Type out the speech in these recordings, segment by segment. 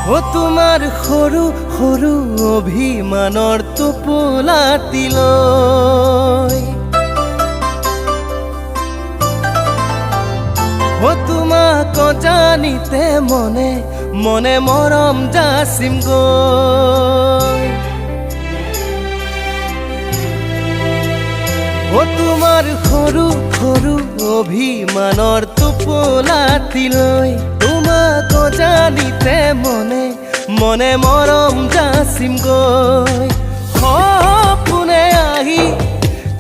ও তোমাৰ সৰু সৰু অভিমানৰ টোপোলাটিলৈ ও তোমাক জানিতে মনে মনে মৰম যাচিম গৈ ও তোমাৰ সৰু সৰু অভিমানৰ টোপোলাটিলৈ তোমাক জানিতে মনে মনে মৰম যাচিম গৈ সপোনে আহি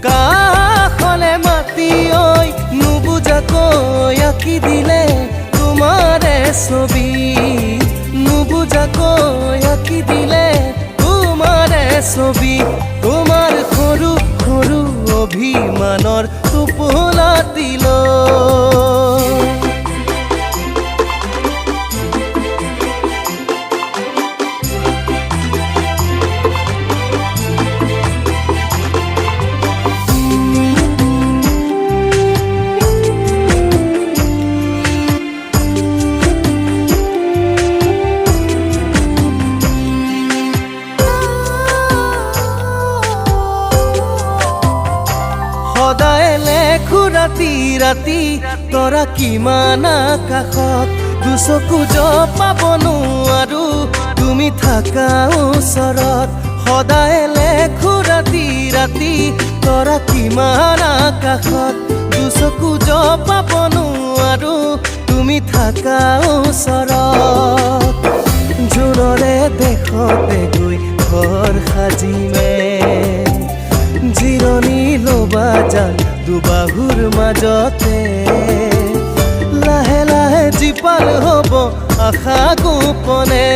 কাষলে মাতি ঐ নুবুজাকৈ আঁকি দিলে তোমাৰে ছবি নুবুজাকৈ আঁকি দিলে তোমাৰে ছবি তোমাৰ সৰু সৰু অভিমানৰ টোপোলাটিলৈ সদায় লেখো ৰাতি ৰাতি তৰা কিমান আকাশত দুচকু জপাব নোৱাৰো তুমি থাকা ওচৰত সদায় লেখো ৰাতি ৰাতি তৰা কিমান আকাশত দুচকু জপাব নোৱাৰো তুমি থাকা ওচৰত জোনৰে দেশতে গৈ ঘৰ সাজিমে জিৰণি ল'বা যান দুবাহুৰ মাজতে লাহে লাহে জীপাল হ'ব আশা গোপনে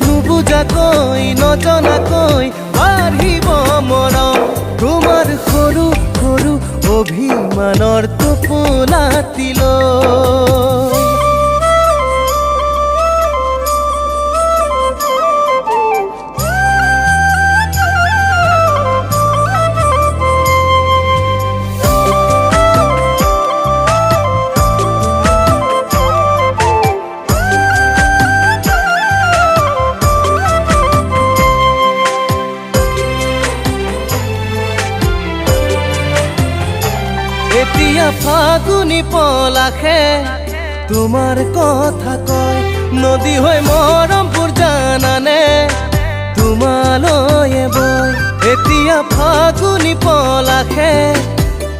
নুবুজাকৈ নজনাকৈ বাঢ়িব মৰম তোমাৰ সৰু সৰু অভিমানৰ টোপোলাটিলৈ এতিয়া ফাগুনি পলাশে তোমাৰ কথা কয় নদী হৈ মৰমপুৰ জানানে তোমালৈ বয় এতিয়া ফাগুনি পলাশে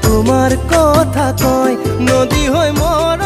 তোমাৰ কথা কয় নদী হৈ মৰম